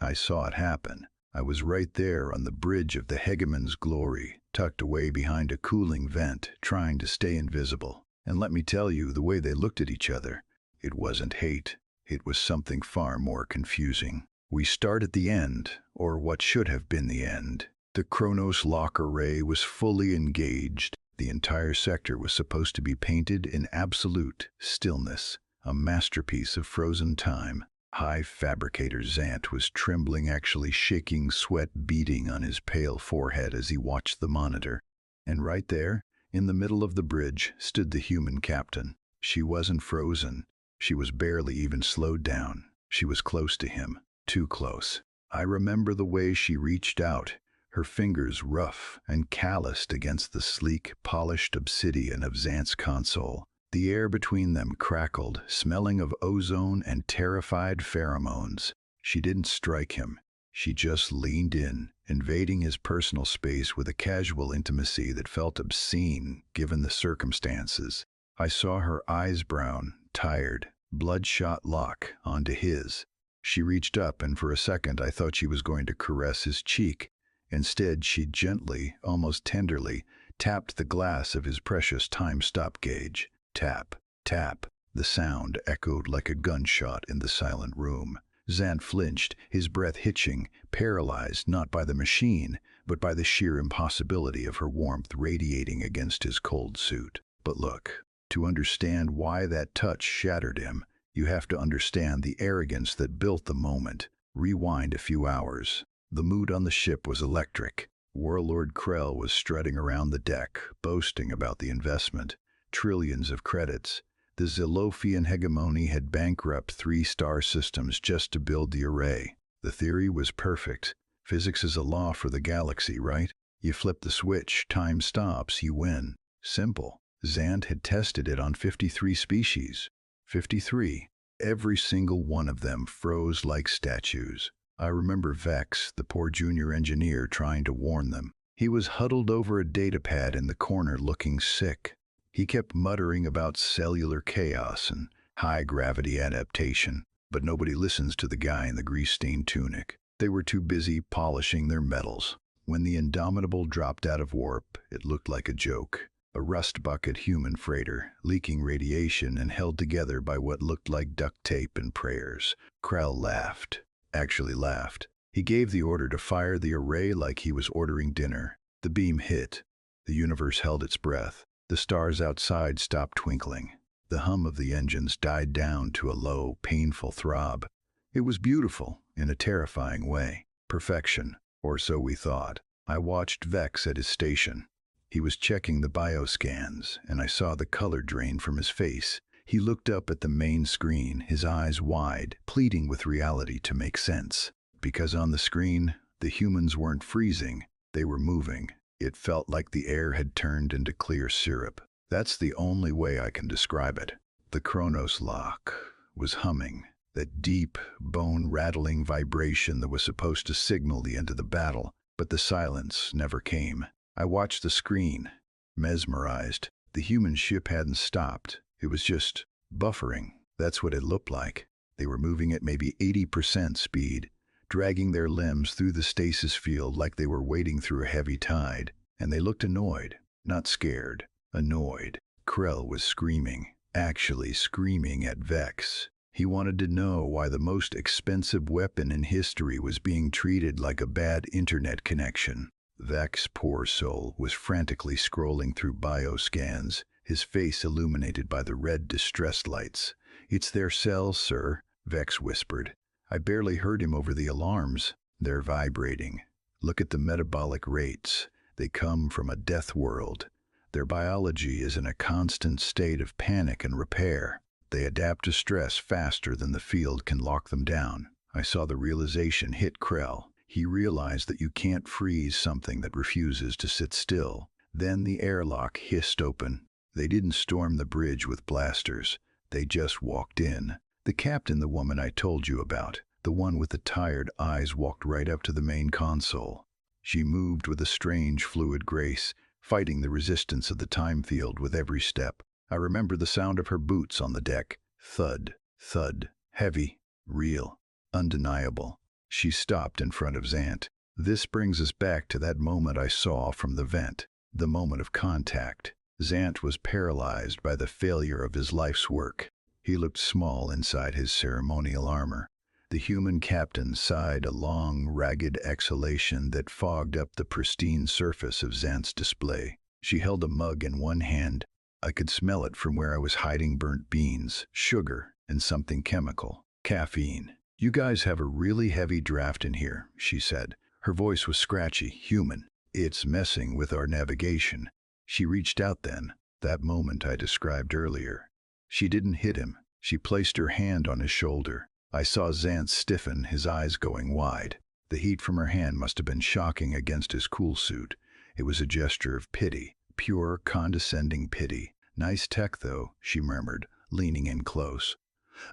I saw it happen. I was right there on the bridge of the Hegemon's Glory, tucked away behind a cooling vent, trying to stay invisible. And let me tell you, the way they looked at each other, it wasn't hate. It was something far more confusing. We start at the end, or what should have been the end. The Kronos lock array was fully engaged. The entire sector was supposed to be painted in absolute stillness, a masterpiece of frozen time. Hive fabricator Zant was trembling, actually shaking, sweat beading on his pale forehead as he watched the monitor. And right there, in the middle of the bridge, stood the human captain. She wasn't frozen. She was barely even slowed down. She was close to him, too close. I remember the way she reached out, her fingers rough and calloused against the sleek, polished obsidian of Zant's console. The air between them crackled, smelling of ozone and terrified pheromones. She didn't strike him. She just leaned in, invading his personal space with a casual intimacy that felt obscene given the circumstances. I saw her eyes brown, tired, bloodshot lock onto his. She reached up, and for a second I thought she was going to caress his cheek. Instead, she gently, almost tenderly, tapped the glass of his precious time stop gauge. Tap, tap. The sound echoed like a gunshot in the silent room. Zant flinched, his breath hitching, paralyzed not by the machine, but by the sheer impossibility of her warmth radiating against his cold suit. But look, to understand why that touch shattered him, you have to understand the arrogance that built the moment. Rewind a few hours. The mood on the ship was electric. Warlord Krell was strutting around the deck, boasting about the investment. Trillions of credits. The Zilophian hegemony had bankrupted 3-star systems just to build the array. The theory was perfect. Physics is a law for the galaxy, right? You flip the switch, time stops, you win. Simple. Zant had tested it on 53 species. 53. Every single one of them froze like statues. I remember Vex, the poor junior engineer, trying to warn them. He was huddled over a datapad in the corner looking sick. He kept muttering about cellular chaos and high-gravity adaptation, but nobody listens to the guy in the grease-stained tunic. They were too busy polishing their metals. When the Indomitable dropped out of warp, it looked like a joke. A rust-bucket human freighter, leaking radiation and held together by what looked like duct tape and prayers. Krell laughed. Actually laughed. He gave the order to fire the array like he was ordering dinner. The beam hit. The universe held its breath. The stars outside stopped twinkling. The hum of the engines died down to a low, painful throb. It was beautiful, in a terrifying way. Perfection, or so we thought. I watched Vex at his station. He was checking the bioscans, and I saw the color drain from his face. He looked up at the main screen, his eyes wide, pleading with reality to make sense. Because on the screen, the humans weren't freezing, they were moving. It felt like the air had turned into clear syrup. That's the only way I can describe it. The Kronos lock was humming, that deep, bone-rattling vibration that was supposed to signal the end of the battle, but the silence never came. I watched the screen, mesmerized. The human ship hadn't stopped. It was just buffering. That's what it looked like. They were moving at maybe 80% speed, dragging their limbs through the stasis field like they were wading through a heavy tide. And they looked annoyed, not scared, annoyed. Krell was screaming, actually screaming at Vex. He wanted to know why the most expensive weapon in history was being treated like a bad internet connection. Vex, poor soul, was frantically scrolling through bioscans, his face illuminated by the red distress lights. "It's their cells, sir," Vex whispered. I barely heard him over the alarms. "They're vibrating. Look at the metabolic rates. They come from a death world. Their biology is in a constant state of panic and repair. They adapt to stress faster than the field can lock them down." I saw the realization hit Krell. He realized that you can't freeze something that refuses to sit still. Then the airlock hissed open. They didn't storm the bridge with blasters. They just walked in. The captain, the woman I told you about, the one with the tired eyes, walked right up to the main console. She moved with a strange, fluid grace, fighting the resistance of the time field with every step. I remember the sound of her boots on the deck. Thud, thud, heavy, real, undeniable. She stopped in front of Zant. This brings us back to that moment I saw from the vent, the moment of contact. Zant was paralyzed by the failure of his life's work. He looked small inside his ceremonial armor. The human captain sighed a long, ragged exhalation that fogged up the pristine surface of Zant's display. She held a mug in one hand. I could smell it from where I was hiding: burnt beans, sugar, and something chemical. Caffeine. "You guys have a really heavy draft in here," she said. Her voice was scratchy, human. "It's messing with our navigation." She reached out then, that moment I described earlier. She didn't hit him. She placed her hand on his shoulder. I saw Zant stiffen, his eyes going wide. The heat from her hand must have been shocking against his cool suit. It was a gesture of pity, pure, condescending pity. "Nice tech, though," she murmured, leaning in close.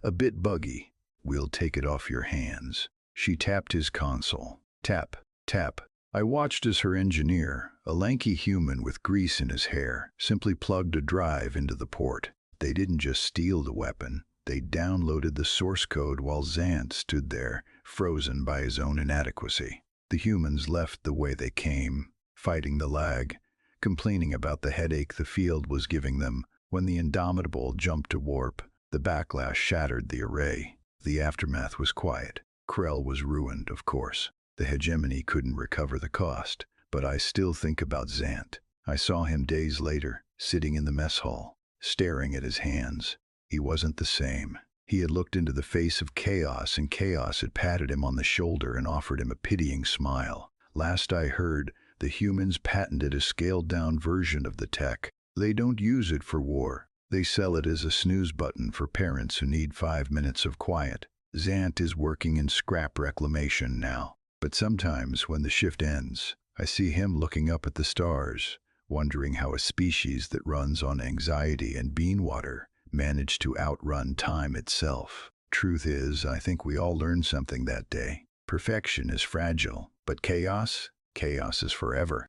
"A bit buggy. We'll take it off your hands." She tapped his console. Tap, tap. I watched as her engineer, a lanky human with grease in his hair, simply plugged a drive into the port. They didn't just steal the weapon. They downloaded the source code while Zant stood there, frozen by his own inadequacy. The humans left the way they came, fighting the lag, complaining about the headache the field was giving them. When the Indomitable jumped to warp, the backlash shattered the array. The aftermath was quiet. Krell was ruined, of course. The hegemony couldn't recover the cost. But I still think about Zant. I saw him days later, sitting in the mess hall, staring at his hands. He wasn't the same. He had looked into the face of chaos, and chaos had patted him on the shoulder and offered him a pitying smile. Last I heard, the humans patented a scaled-down version of the tech. They don't use it for war. They sell it as a snooze button for parents who need 5 minutes of quiet. Zant is working in scrap reclamation now. But sometimes, when the shift ends, I see him looking up at the stars, wondering how a species that runs on anxiety and bean water managed to outrun time itself. Truth is, I think we all learned something that day. Perfection is fragile, but chaos is forever.